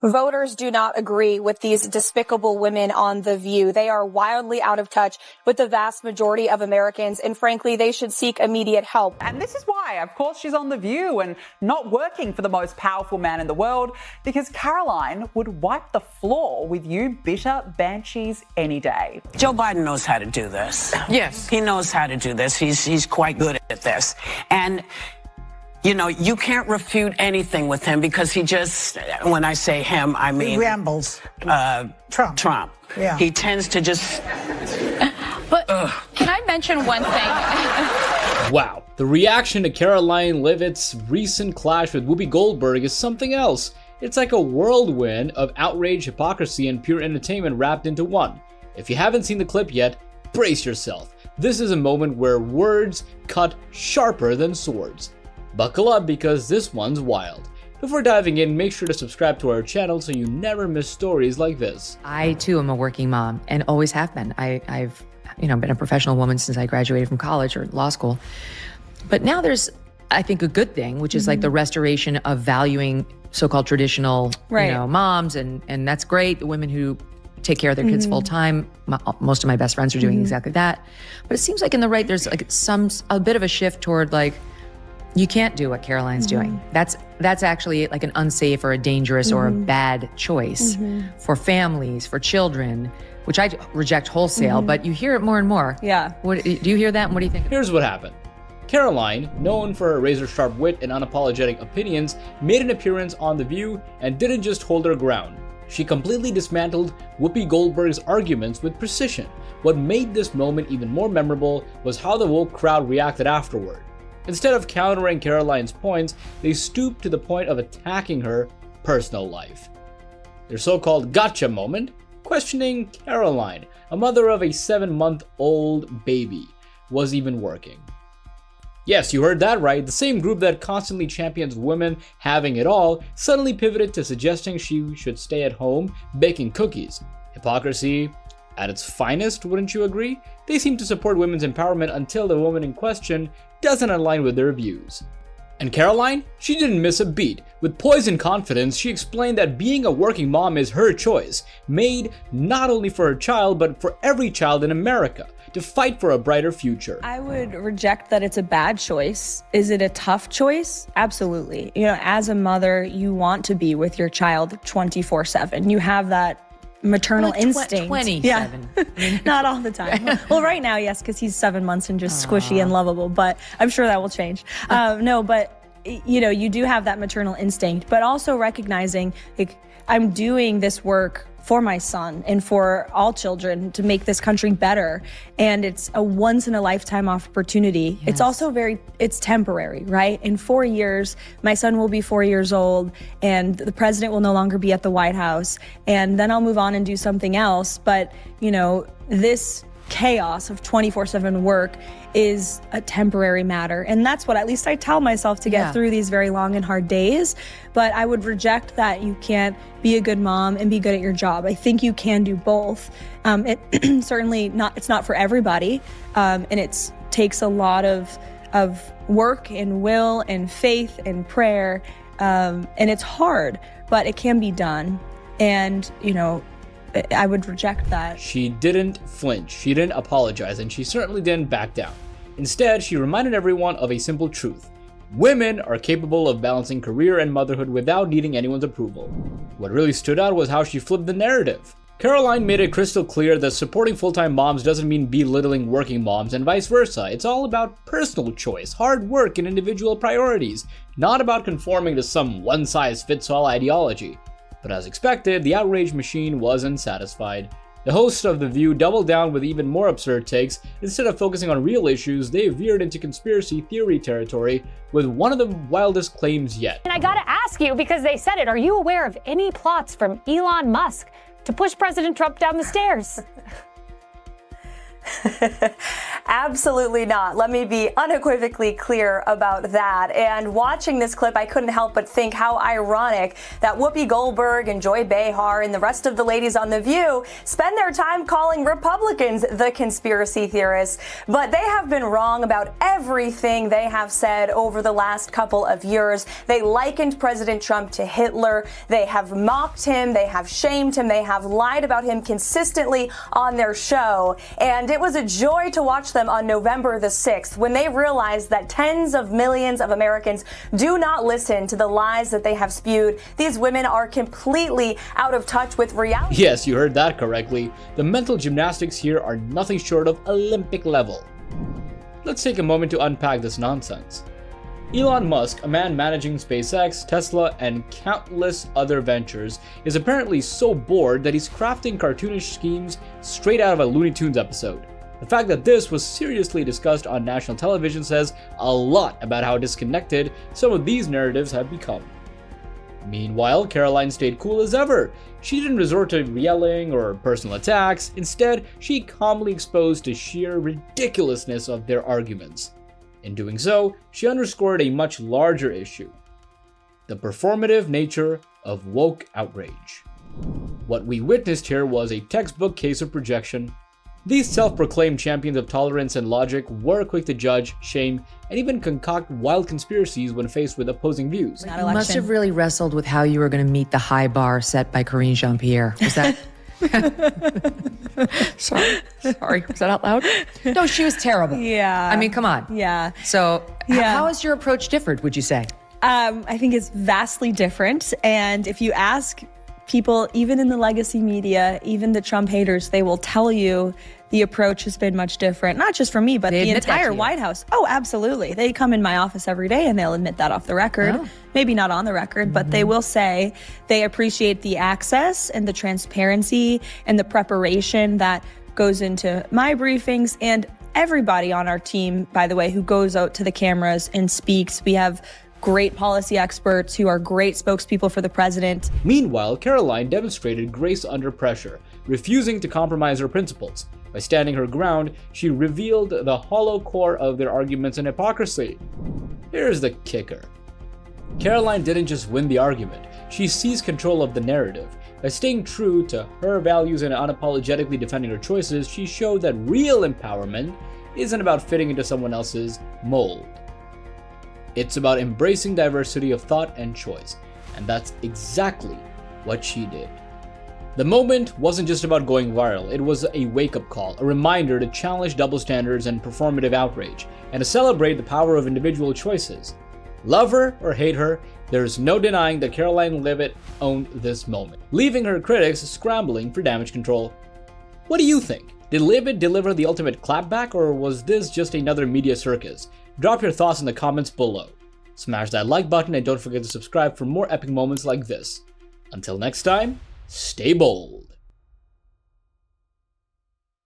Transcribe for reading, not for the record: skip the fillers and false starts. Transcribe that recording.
Voters do not agree with these despicable women on The View. They are wildly out of touch with the vast majority of Americans, and frankly, they should seek immediate help. And this is why, of course, she's on The View and not working for the most powerful man in the world, because Karoline would wipe the floor with you bitter banshees any day. Joe Biden knows how to do this. Yes. He knows how to do this. He's quite good at this. And you know, you can't refute anything with him because he just, when I say him, I mean... He rambles. Trump. Yeah. He tends to just... But can I mention one thing? Wow, the reaction to Karoline Leavitt's recent clash with Whoopi Goldberg is something else. It's like a whirlwind of outrage, hypocrisy, and pure entertainment wrapped into one. If you haven't seen the clip yet, brace yourself. This is a moment where words cut sharper than swords. Buckle up because this one's wild. Before diving in, make sure to subscribe to our channel so you never miss stories like this. I too am a working mom and always have been. I've been a professional woman since I graduated from college or law school. But now there's, I think, a good thing, which is like the restoration of valuing so-called traditional, moms, and that's great. The women who take care of their kids full time. Most of my best friends are doing exactly that. But it seems like in the right, there's like a bit of a shift toward like, you can't do what Karoline's doing. That's actually like an unsafe or a dangerous or a bad choice for families, for children, which I reject wholesale, but you hear it more and more. Yeah. Do you hear that? And what do you think? Here's what happened. Karoline, known for her razor-sharp wit and unapologetic opinions, made an appearance on The View and didn't just hold her ground. She completely dismantled Whoopi Goldberg's arguments with precision. What made this moment even more memorable was how the woke crowd reacted afterward. Instead of countering Karoline's points, they stooped to the point of attacking her personal life. Their so-called gotcha moment, questioning Karoline, a mother of a 7-month-old baby, was even working. Yes, you heard that right. The same group that constantly champions women having it all suddenly pivoted to suggesting she should stay at home baking cookies. Hypocrisy at its finest, wouldn't you agree? They seem to support women's empowerment until the woman in question doesn't align with their views. And Karoline? She didn't miss a beat. With poise and confidence, she explained that being a working mom is her choice, made not only for her child, but for every child in America, to fight for a brighter future. I would reject that it's a bad choice. Is it a tough choice? Absolutely. As a mother, you want to be with your child 24/7. You have that maternal instinct. 27. Yeah. Not all the time. Well, right now, yes, because he's 7 months and just squishy and lovable, but I'm sure that will change. You do have that maternal instinct, but also recognizing like I'm doing this work for my son and for all children to make this country better. And it's a once in a lifetime opportunity. Yes. It's also it's temporary, right? In 4 years, my son will be 4 years old and the president will no longer be at the White House. And then I'll move on and do something else. But, this chaos of 24/7 work is a temporary matter. And that's what at least I tell myself to get through these very long and hard days. But I would reject that you can't be a good mom and be good at your job. I think you can do both. It certainly it's not for everybody. And it takes a lot of work and will and faith and prayer. And it's hard, but it can be done. And, I would reject that. She didn't flinch, she didn't apologize, and she certainly didn't back down. Instead, she reminded everyone of a simple truth. Women are capable of balancing career and motherhood without needing anyone's approval. What really stood out was how she flipped the narrative. Karoline made it crystal clear that supporting full-time moms doesn't mean belittling working moms and vice versa. It's all about personal choice, hard work, and individual priorities, not about conforming to some one-size-fits-all ideology. But as expected, the outrage machine wasn't satisfied. The hosts of The View doubled down with even more absurd takes. Instead of focusing on real issues, they veered into conspiracy theory territory with one of the wildest claims yet. And I gotta ask you, because they said it, are you aware of any plots from Elon Musk to push President Trump down the stairs? Absolutely not. Let me be unequivocally clear about that. And watching this clip, I couldn't help but think how ironic that Whoopi Goldberg and Joy Behar and the rest of the ladies on The View spend their time calling Republicans the conspiracy theorists. But they have been wrong about everything they have said over the last couple of years. They likened President Trump to Hitler. They have mocked him. They have shamed him. They have lied about him consistently on their show. And it was a joy to watch them on November the 6th when they realized that tens of millions of Americans do not listen to the lies that they have spewed. These women are completely out of touch with reality. Yes, you heard that correctly. The mental gymnastics here are nothing short of Olympic level. Let's take a moment to unpack this nonsense. Elon Musk, a man managing SpaceX, Tesla, and countless other ventures, is apparently so bored that he's crafting cartoonish schemes straight out of a Looney Tunes episode. The fact that this was seriously discussed on national television says a lot about how disconnected some of these narratives have become. Meanwhile, Karoline stayed cool as ever. She didn't resort to yelling or personal attacks. Instead, she calmly exposed the sheer ridiculousness of their arguments. In doing so, she underscored a much larger issue: the performative nature of woke outrage. What we witnessed here was a textbook case of projection. These self-proclaimed champions of tolerance and logic were quick to judge, shame, and even concoct wild conspiracies when faced with opposing views. You must have really wrestled with how you were going to meet the high bar set by Karine Jean-Pierre. Was that... Sorry. Was that out loud? No, she was terrible. Yeah. I mean, come on. Yeah. So Yeah. how is your approach different, would you say? I think it's vastly different. And if you ask people, even in the legacy media, even the Trump haters, they will tell you the approach has been much different. Not just from me, but They the admit that to entire you. White House. Oh, absolutely. They come in my office every day and they'll admit that off the record. Oh. Maybe not on the record, but they will say they appreciate the access and the transparency and the preparation that goes into my briefings, and everybody on our team, by the way, who goes out to the cameras and speaks. We have great policy experts who are great spokespeople for the president. Meanwhile, Karoline demonstrated grace under pressure, refusing to compromise her principles. By standing her ground, she revealed the hollow core of their arguments and hypocrisy. Here's the kicker. Karoline didn't just win the argument, she seized control of the narrative. By staying true to her values and unapologetically defending her choices, she showed that real empowerment isn't about fitting into someone else's mold. It's about embracing diversity of thought and choice, and that's exactly what she did. The moment wasn't just about going viral, it was a wake-up call, a reminder to challenge double standards and performative outrage, and to celebrate the power of individual choices. Love her or hate her, there's no denying that Karoline Leavitt owned this moment, leaving her critics scrambling for damage control. What do you think? Did Leavitt deliver the ultimate clapback, or was this just another media circus? Drop your thoughts in the comments below. Smash that like button and don't forget to subscribe for more epic moments like this. Until next time, stay bold.